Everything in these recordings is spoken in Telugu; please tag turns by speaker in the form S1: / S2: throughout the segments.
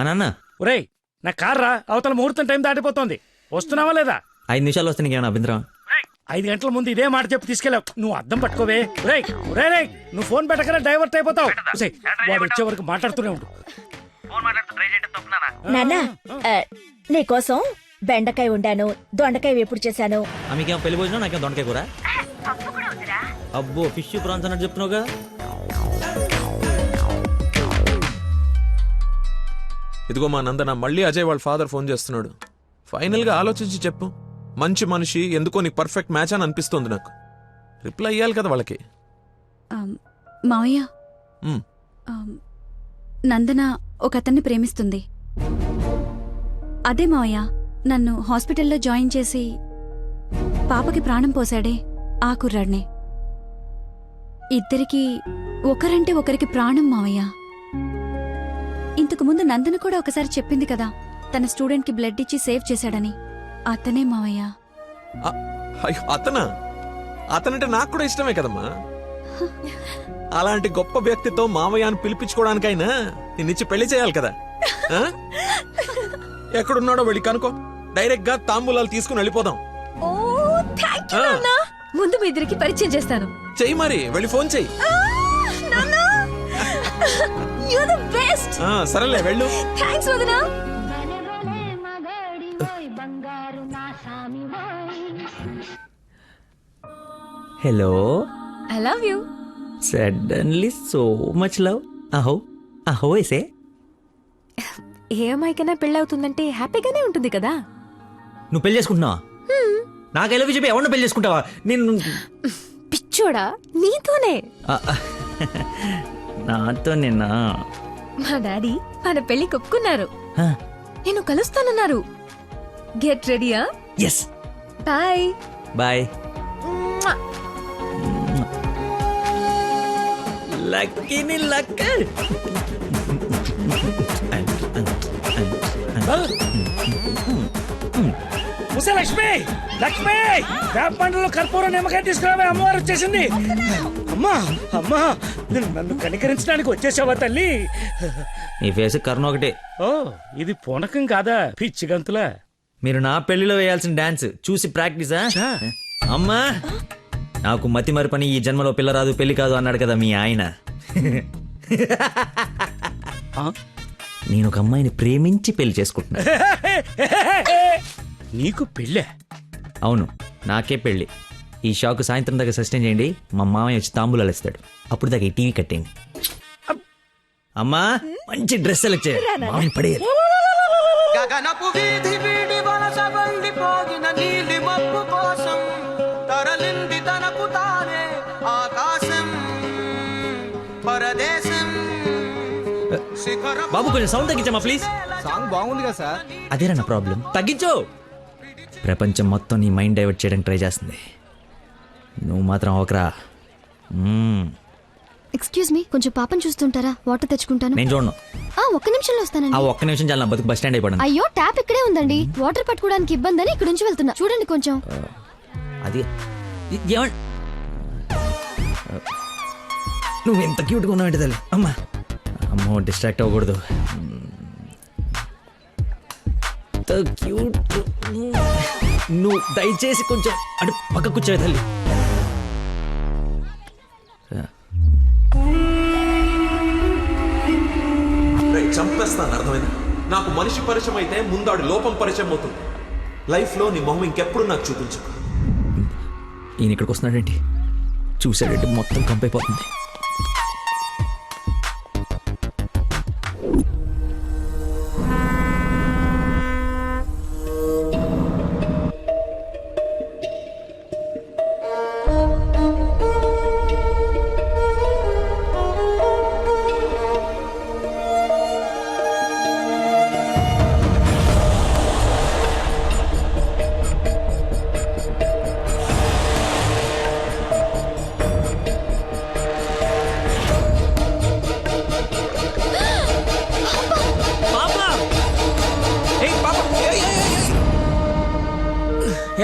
S1: అన్న
S2: ఒరేయ్ నా కార్ రా, అవతల ముహూర్తం టైం దాటిపోతుంది. వస్తున్నావా లేదా?
S1: 5 నిమిషాలు వస్తే నీకేమైనా అభ్యంతరం?
S2: 5 గంటల ముందు ఇదే మాట చెప్పి తీసుకెళ్ళావు. నువ్వు అద్దం పట్టుకోవే. రేయ్ రేయ్ నువ్వు ఫోన్ పెట్టకనే డైవర్ట్ అయిపోతావు. వాడు వచ్చే వరకు మాట్లాడుతూనే ఉండు.
S3: నాన్న నీకోసం బెండకాయ వండాను, దొండకాయ వేపుడు చేశాను.
S1: మీకేమో పెళ్లి భోజనం, నాకేమో దొండకాయ కూర. అబ్బో ఫిష్ ప్రాన్స్ అన్నట్టు చెప్తున్నావుగా.
S4: ఇదిగో మా నందన, మళ్ళీ అజయ్ వాళ్ళ ఫాదర్ ఫోన్ చేస్తున్నాడు. ఫైనల్ గా ఆలోచించి చెప్పు. మంచి మనిషి, ఎందుకో నీకు పర్ఫెక్ట్ మ్యాచ్ అని అనిపిస్తుంది నాకు. రిప్లై ఇయ్యాలి కదా వాళ్ళకి.
S5: మావయ్య, నందన ఒక అతన్ని ప్రేమిస్తుంది. అదే మావయ్య నన్ను హాస్పిటల్లో జాయిన్ చేసి పాపకి ప్రాణం పోసాడే ఆ కుర్రాడ్నే. ఇద్దరికి ఒకరంటే ఒకరికి ప్రాణం మావయ్య. ఇంతకు ముందు నందన కూడా ఒకసారి చెప్పింది కదా, తన స్టూడెంట్ కి బ్లడ్ ఇచ్చి సేవ్ చేశాడని. అతనే మావయ్య.
S4: అతనంటే నాకు కూడా ఇష్టమే కదమ్మా. అలాంటి గొప్ప వ్యక్తితో మామయ్య అని పిలిపించుకోవడానికైనా నిన్నిచ్చి పెళ్లి చేయాలి కదా. ఎక్కడున్నాడో వెళ్ళి కనుకో, డైరెక్ట్ గా తాంబూలాలు తీసుకుని వెళ్ళిపోదాం.
S5: ముందు మీ ఇద్దరికి పరిచయం చేస్తాను.
S4: చెయ్యి మరి, వెళ్ళి ఫోన్ చెయ్యి. సరేలే వెళ్ళు.
S1: Hello,
S5: I love you.
S1: Suddenly so much love. అహో అహో ఏసే.
S5: ఏ అమ్మాయికైనా పెళ్ళవుతుందంటే హ్యాపీగానే ఉంటుంది కదా.
S1: నువ్వు పెళ్లి చేసుకుంటున్నావా? నాకు ఎలా చెప్పి ఎవరిని పెళ్లి చేసుకుంటావా? నేను
S5: పిచ్చోడా, నీతోనే.
S1: నాతో నిన్న
S5: మా డాడీ మన పెళ్లి ఒప్పుకున్నారు. నేను కలుస్తానన్నారు. గెట్ రెడీయా?
S1: ఎస్.
S5: Bye
S1: bye. లక్కీని లక్క.
S2: లక్ష్మి లక్ష్మి, వేప పండ్లలో కర్పూరం నిమ్మకాయ తీసుకురావే, అమ్మవారు వచ్చేసింది. అమ్మా అమ్మా, నన్ను కనికరించడానికి వచ్చేసావా తల్లి?
S1: నీ ఫేస్ కర్ణ ఒకటే.
S2: ఓ, ఇది పూనకం కాదా పిచ్చి గంతులా?
S1: మీరు నా పెళ్లిలో వేయాల్సిన డాన్స్ చూసి ప్రాక్టీసా? అమ్మా, నాకు మతి మరి పని, ఈ జన్మలో పిల్ల రాదు పెళ్లి కాదు అన్నాడు కదా మీ ఆయన. నేను ఒక అమ్మాయిని ప్రేమించి పెళ్లి చేసుకుంటున్నా.
S2: నీకు పెళ్ళే?
S1: అవును, నాకే పెళ్లి. ఈ షాక్ సాయంత్రం దాకా సస్టైన్ చేయండి. మా మామయ్య వచ్చి తాంబూలాలు ఇస్తాడు. అప్పుడు దాకా ఈ టీవీ కట్టేయండి. అమ్మా, మంచి డ్రెస్ సెలెక్ట్ చేయాలి. మామయ్య పడేయాలి.
S6: గగనపు వీధి వీడి వలస వండిపోగిన నీలి మబ్బు కోసం తరలింది తనకు తానే ఆకాశం పరదేశం.
S1: బాబు కొంచెం సౌండ్ తగ్గించమ్మా ప్లీజ్.
S6: సాంగ్ బాగుంది కదా సార్.
S1: అదేరా నా ప్రాబ్లం. తగ్గించు. ప్రపంచం మొత్తం నీ మైండ్ డైవర్ట్ చేయడానికి ట్రై చేస్తుంది. నువ్వు మాత్రం ఒకరా.
S7: ఎక్స్క్యూజ్ మీ, కొంచెం పాపం చూస్తుంటారా? వాటర్ తెచ్చుకుంటాను.
S1: నేను చూడను.
S7: ఒక్క నిమిషంలో వస్తానండి.
S1: ఆ ఒక్క నిమిషం చాలా బతుకు బస్ స్టాండ్ అయిపోయాను.
S7: అయ్యో, ట్యాప్ ఇక్కడే ఉందండి. వాటర్ పట్టుకోవడానికి ఇబ్బంది అని ఇక్కడ నుంచి వెళ్తున్నా. చూడండి కొంచెం.
S1: అది నువ్వు ఎంత క్యూట్గా ఉన్నావు తల్లి. అమ్మా అమ్మో, డిస్ట్రాక్ట్ అవ్వకూడదు. క్యూట్. నువ్వు దయచేసి కొంచెం అటు పక్క కూర్చోవే తల్లి.
S4: చంపేస్తాను, అర్థమైంది? నాకు మనిషి పరిచయం అయితే ముందాడు లోపం పరిచయం అవుతుంది. లైఫ్లో నీ మొహం ఇంకెప్పుడు నాకు చూపించు.
S1: ఈయన ఇక్కడికి వస్తున్నాడేంటి? చూసాడంటే మొత్తం కంపైపోతుంది.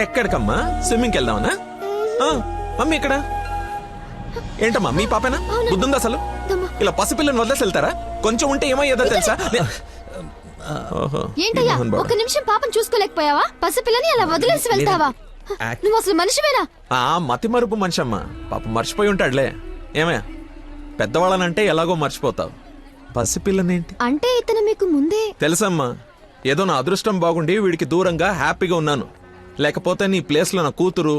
S4: ఎక్కడికమ్మా? స్విమ్మింగ్కి వెళ్దామనా? మమ్మీ ఇక్కడ ఏంటమ్మా? మీ పాపేనా? బుద్ధుందా అసలు? ఇలా పసిపిల్లని వదిలేసి వెళ్తారా? కొంచెం ఉంటే ఏమయ్యేదో తెలుసా ఓహో
S7: ఏంటయ్యా
S4: మోహన్ బాబు.
S7: ఒక్క నిమిషం పాపం చూసుకోలేకపోయావా పసిపిల్లని అలా వదిలేసి వెళ్తావా నువ్వు అసలు మనిషివేనా
S4: మతి మరుపు మనిషి అమ్మా పాప మర్చిపోయి ఉంటాడులే ఏమే పెద్దవాళ్ళనంటే ఎలాగో మర్చిపోతావు పసిపిల్లనేంటి
S7: అంటే ఇతను మీకు ముందే
S4: తెలుసమ్మా ఏదో నా అదృష్టం బాగుండి వీడికి దూరంగా హ్యాపీగా ఉన్నాను లేకపోతే నీ ప్లేస్లో నా కూతురు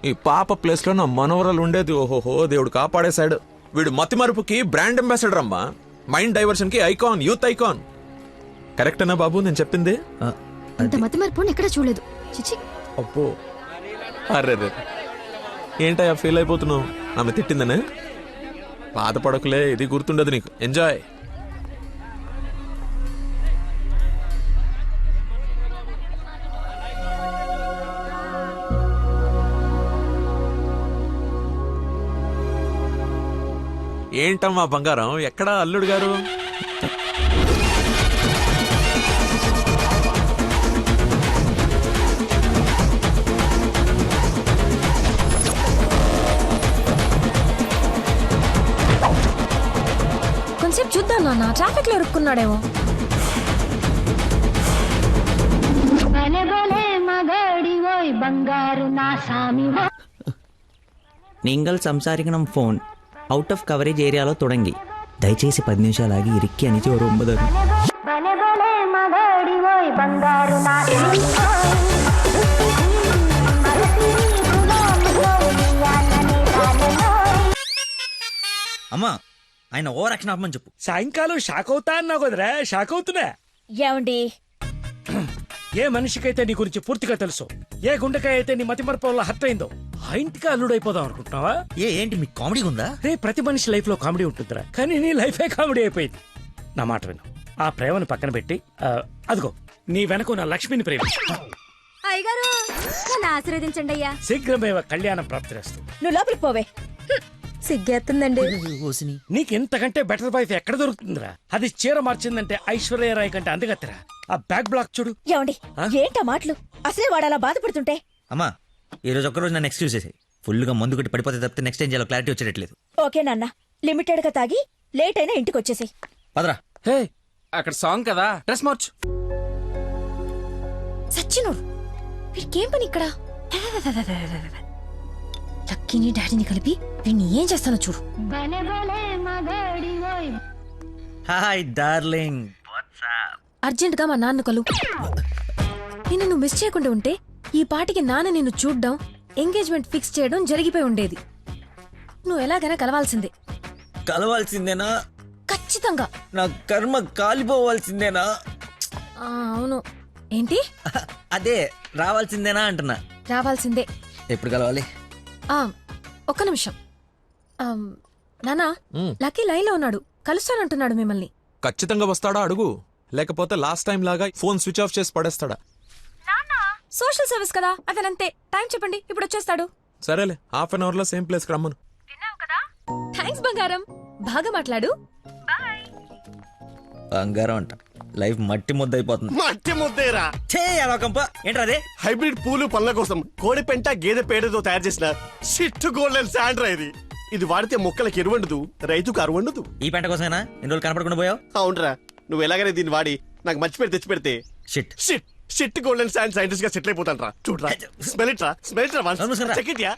S4: ఈ పాప ప్లేస్లో నా మనవరాలు ఉండేది ఓహోహో దేవుడు కాపాడేశాడు వీడు మతి మరుపుకి బ్రాండ్ అంబాసిడర్ అమ్మా మైండ్ డైవర్షన్ కి ఐకాన్ యూత్ ఐకాన్ కరెక్టేనా బాబు నేను చెప్పింది
S7: ఇంత మతి మరపు ఎక్కడ చూడలేదు చిచి
S4: అబ్బో అరే ఏంటయ్యా ఫీల్ అయిపోతున్నావు ఆమె తిట్టిందనే బాధపడకులే ఇది గుర్తుండదు నీకు ఎంజాయ్ ఏంటమ్మా బంగారం ఎక్కడా అల్లుడు గారు
S3: కొంచెంసేపు చూద్దాం నాన్న ట్రాఫిక్ లో ఇరుక్కున్నాడేమో.
S1: നിങ്ങൾ സംസാരിക്കണം ഫോൺ ഔട്ട് ഓഫ് കവറേജ് ഏരിയలో തുടങ്ങി దయచేసి 10 నిమిషాలు ఆగి ఇరిక్కి అని చోరు 9 అమ్మా ఆయన ఓవర్ యాక్షన్ ఆపమని చెప్పు.
S2: సాయంకాలం షాక్ అవుతా అన్నావు కదరా, షాక్ అవుతున్నా.
S3: ఏమండి
S2: ఏ మనిషికైతే నీ గురించి పూర్తిగా తెలుసు, ఏ గుండెకాయ అయితే నీ మతి మరపు వల్ల హర్ట్ అయిందో ఆ ఇంటికి అల్లుడైపోదాం అనుకుంటున్నావా?
S1: ఏంటి మీకు కామెడీ ఉందా?
S2: రే ప్రతి మనిషి లైఫ్ లో కామెడీ ఉంటుందిరా, కానీ నీ లైఫే కామెడీ అయిపోయింది. నా మాట విను, ఆ ప్రేమను పక్కన పెట్టి అదిగో నీ వెనక నా లక్ష్మిని ప్రేమ
S7: అయ్యగారు ఆశీర్వదించండి అయ్యా.
S2: శీఘ్రమేవ కళ్యాణం ప్రాప్తిరేస్తు.
S3: నువ్వు లోపలికి పోవే. సిగ్గేస్తుందండి.
S2: నీకు ఇంతకంటే బెటర్ వైఫ్ ఎక్కడ దొరుకుతుందిరా? అది చీర మార్చిందంటే ఐశ్వర్యరాయ్ కంటే అందుగత్తరా. ఆ బ్యాక్ బ్లాక్ చూడు.
S3: ఏమండి ఏంటా మాటలు? అసలే వాడు అలా బాధపడుతుంటే.
S1: అమ్మా ఈ రోజు ఒక్కరోజు నన్ను ఎక్స్క్యూజ్ చేసి ఫుల్ గా మందు కొట్టి పడిపోతే తప్పితే నెక్స్ట్ టైం చాలా క్లారిటీ వచ్చేటట్లేదు.
S3: ఓకే నాన్న, లిమిటెడ్ గా తాగి లేట్ అయినా ఇంటికి వచ్చేసాయి.
S1: పదరా.
S6: హే అక్కడ సాంగ్ కదా, డ్రెస్ మార్చు.
S3: సచ్చినోడు వీడికేం పని ఇక్కడ? లక్కీని డాడీని కలిపి వీడిని ఏం చేస్తానో చూడు.
S1: Hi darling.
S8: అర్జెంట్ గా మా నాన్న కలు. నిన్ను నువ్వు మిస్ చేయకుండా ఉంటే ఈ పాటికి నాన్న నిన్ను చూడ్డం, ఎంగేజ్మెంట్ ఫిక్స్ చేయడం జరిగిపోయి ఉండేది. నువ్వు ఎలాగైనా కలవాల్సిందే.
S1: కలవాల్సిందేనా?
S8: ఖచ్చితంగా.
S1: నా కర్మ కాలిపోవాల్సిందేనా?
S8: అవును. ఏంటి?
S1: అదే రావాల్సిందేనా అంటున్నా.
S8: రావాల్సిందే.
S1: ఎప్పుడు కలవాలి?
S8: ఒక్క నిమిషం. నానా లక్కీ లైన్ లో ఉన్నాడు, కలుస్తానంటున్నాడు మిమ్మల్ని.
S4: ఖచ్చితంగా వస్తాడా అడుగు, లేకపోతే లాస్ట్ టైం లాగా ఫోన్ స్విచ్ ఆఫ్ చేసి పడేస్తాడా?
S8: సోషల్ సర్వీస్ కదా, అతనంతే. టైం చెప్పండి, ఇప్పుడు వచ్చేస్తాడు.
S4: సరేలే, హాఫ్ అన్ అవర్ లో సేమ్ ప్లేస్ కి రమ్మను.
S8: థ్యాంక్స్ బంగారం, బాగా మాట్లాడు.
S1: బంగారం అంట, లైఫ్ మట్టి ముద్ద అయిపోతుంది.
S9: మట్టి ముద్దేరా
S1: ఏంట్రా అదే?
S9: హైబ్రిడ్ పూలు పళ్ళ కోసం కోడి పెంట గేదె పేడతో తయారు చేసిన షిట్ గోల్డెన్ శాండ్రా ఇది. ఇది వాడితే మొక్కలకు ఎరువండదు, రైతుకు అరువండదు.
S1: ఈ పంట కోసమేనా ఎన్ని రోజులు కనపడకుండా పోయావు?
S9: అవునరా, నువ్వు ఎలాగైనా దీన్ని వాడి నాకు మంచి పేరు తెచ్చి పెడితే
S1: shit
S9: shit shit golden sand scientist గా సెటిల్ అయిపోతాను రా. చూడరా, స్మెల్ ఇట్ రా, స్మెల్ ఇట్ రా, చెక్ ఇట్ యా.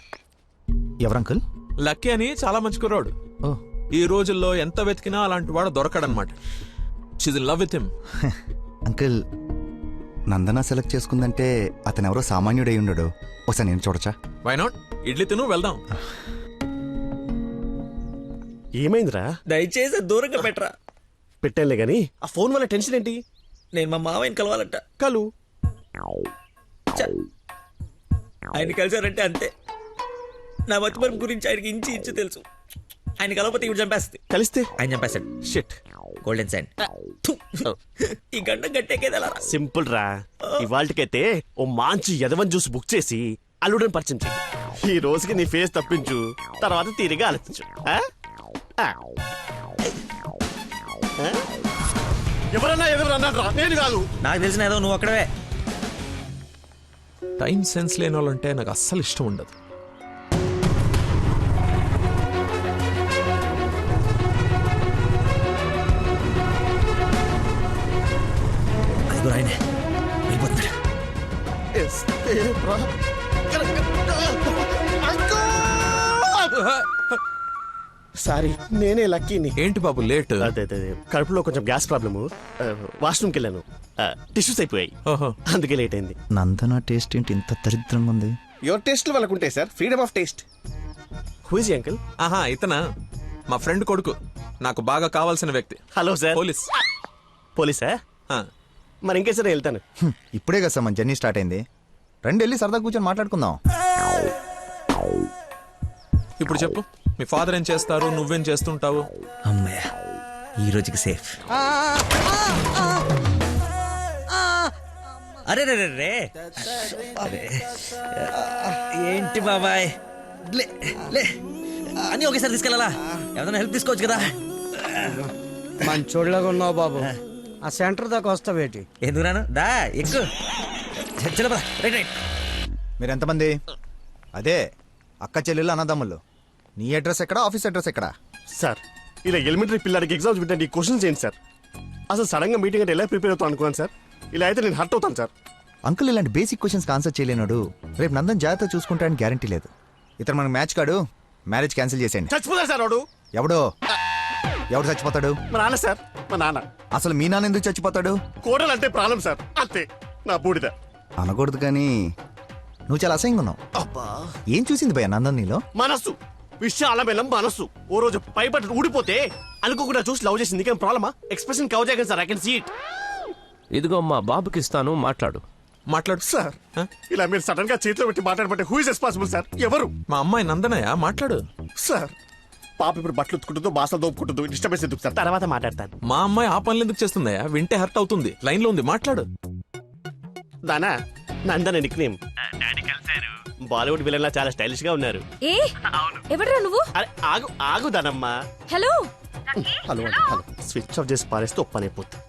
S6: ఎవరంకుల్?
S4: లక్కీ అని చాలా మంచి కుర్రాడు. ఈ రోజుల్లో ఎంత వెతికినా అలాంటి వాడు దొరకడనమాట. She's in love with him.
S6: Uncle, Nandana select చేసుకుందంటే అతను ఎవరో సామాన్యుడై ఉండడు. ఒకసారి నేను చూడచ్చా?
S4: Why not? ఇడ్లీ తిను, వెళ్దాం.
S9: ఏమైందిరా?
S1: దయచేసి దూరంగా పెట్టరా.
S9: పెట్టానులే గాని ఆ ఫోన్ వల్ల టెన్షన్ ఏంటి?
S1: నేను మా మావయ్యని కలవాలంట.
S9: కలు
S1: ఆయన కలిసారంటే అంతే. నా మతిమరుపు గురించి ఆయనకి ఇంచి ఇంచు తెలుసు. ఆయన కలవకపోతే ఇప్పుడు చంపేస్తుంది.
S9: కలిస్తే
S1: ఆయన చంపేస్తాడు.
S9: షిట్.
S1: Golden sand. ఈ గంట గట్టేకేదలా
S9: సింపుల్ రా. ఇవాళకైతే ఓ మంచి యదవన్ జ్యూస్ బుక్ చేసి అల్లుడని పరిచయం చెయ్యి. ఈ రోజుకి నీ ఫేస్ తప్పించు, తర్వాత తీరిగా ఆలోచించు. ఎవరన్నా ఎదురన్నా రా, నేను కాదు.
S1: నాకు తెలిసిన ఏదో నువ్వు అక్కడవే.
S4: టైం సెన్స్ లేని వాళ్ళంటే నాకు అస్సలు ఇష్టం ఉండదు.
S1: ఇదిగో ఆయనే వెళ్ళిపోతున్నాడు.
S9: సారీ నేనే లక్కీని.
S4: ఏంటి బాబు లేట్?
S9: అదే అదే కడుపులో కొంచెం గ్యాస్ ప్రాబ్లము. వాష్రూమ్కి వెళ్ళాను, టిష్యూస్ అయిపోయాయి,
S4: ఓహో.
S9: అందుకే లేట్ అయింది.
S6: నందన టేస్ట్ ఏంటి ఇంత దరిద్రంగా ఉంది?
S9: యువర్ టేస్ట్ వాళ్ళకు ఉంటాయి sir, freedom of taste. Who is uncle?
S4: ఆహా ఇతనా మా ఫ్రెండ్ కొడుకు, నాకు బాగా కావాల్సిన వ్యక్తి.
S9: Hello sir.
S4: పోలీస్.
S9: పోలీసా?
S4: ఆ,
S9: మరి ఇంకే సార్ వెళ్తాను.
S6: ఇప్పుడే కదా సార్ మన జర్నీ స్టార్ట్ అయింది. రండి వెళ్ళి సరదా కూర్చొని మాట్లాడుకుందాం.
S4: ఇప్పుడు చెప్పు, మీ ఫాదర్ ఏం చేస్తారు, నువ్వేం చేస్తుంటావు?
S1: అమ్మయ్య, ఈ రోజుకి సేఫ్. అరే రే రే రే అరే, ఏంటి బాబాయ్, లే లే అని ఒకేసారి తీసుకెళ్ళాలా? ఏదైనా హెల్ప్ తీసుకోవచ్చు కదా.
S2: మంచోళ్ళగా ఉన్నావు బాబు. ఆ సెంటర్ దాకా వస్తావేటి?
S1: ఎందుకు రాను, దా ఎక్కువ. Right right.
S6: మీరు ఎంతమంది? అదే అక్క చెల్లెళ్ళు అన్నదమ్ముళ్ళు. నీ అడ్రస్ ఎక్కడ, ఆఫీస్ అడ్రస్ ఎక్కడ?
S9: సార్ ఇలా ఎలిమెంటరీ పిల్లలకి ఎగ్జామ్స్ పెట్టండి, క్వశ్చన్స్ ఏంటి సార్? అసలు సడన్ గా మీటింగ్ అంటే ఎలా ప్రిపేర్ అవుతాను అనుకున్నాను సార్. ఇలా అయితే నేను హర్ట్ అవుతాను సార్.
S6: అంకుల్ ఇలాంటి బేసిక్ క్వశ్చన్స్ ఆన్సర్ చేయలేనాడు. రేపు నందన్ జాగ్రత్త చూసుకుంటాడని గ్యారంటీ లేదు. ఇతను మనకు మ్యాచ్ కాడు, మ్యారేజ్ క్యాన్సిల్ చేసేయండి.
S9: చచ్చిపోతారు సార్ వాడు.
S6: ఎవడో ఎవడు చచ్చిపోతాడు?
S9: మా నాన్న సార్, మా నాన్న.
S6: అసలు మీ నాన్న ఎందుకు చచ్చిపోతాడు?
S9: కోడలు అంటే ప్రాణం సార్, అంతే. నా బూడిద.
S6: అనకూడదు కానీ నువ్వు చాలా అసహ్యంగా ఉన్నావు.
S9: అబ్బా,
S6: ఏం చూసింది భయ నందన్ నీలో?
S9: మనస్సు విశాలమైన మనస్సు. ఓ రోజు పైపట్టు ఊడిపోతే అనుకోకుండా చూసి లవ్ చేసింది. ఇంకేం ప్రాబ్లమా? ఎక్స్ప్రెషన్ కవర్ చేయగలను sir, I can see it.
S10: ఇదిగో మా బాబుకి ఇస్తాను, మాట్లాడు.
S4: మాట్లాడు.
S9: సార్ ఇలా మీరు సడన్ గా చేతిలో పెట్టి మాట్లాడబట్టే హూ ఇస్ రెస్పాన్సిబుల్ సార్? ఎవరు?
S4: మా అమ్మాయి నందనయ్య, మాట్లాడు.
S9: సార్ పాప ఇప్పుడు బట్టలు ఉత్తుకుంటుందో, బాసలు దోపుకుంటుందో, డిస్టర్బెన్స్ ఎందుకు సార్? తర్వాత మాట్లాడతాను.
S4: మా అమ్మాయి ఆ పనులు ఎందుకు చేస్తుందయ్యా? వింటే హర్ట్ అవుతుంది. లైన్ లో ఉంది, మాట్లాడు.
S9: దానా నందన నిక్ నేమ్. డాడీ కలిశారు. బాలీవుడ్ విలన్ లా చాలా స్టైలిష్ గా ఉన్నారు.
S8: ఏ ఎవడరా నువ్వు?
S9: అరే ఆగు ఆగు దానమ్మా.
S8: హలో
S9: హలో అండి, హలో. స్విచ్ ఆఫ్ చేసి పారేస్తే ఒప్పనైపోతుంది.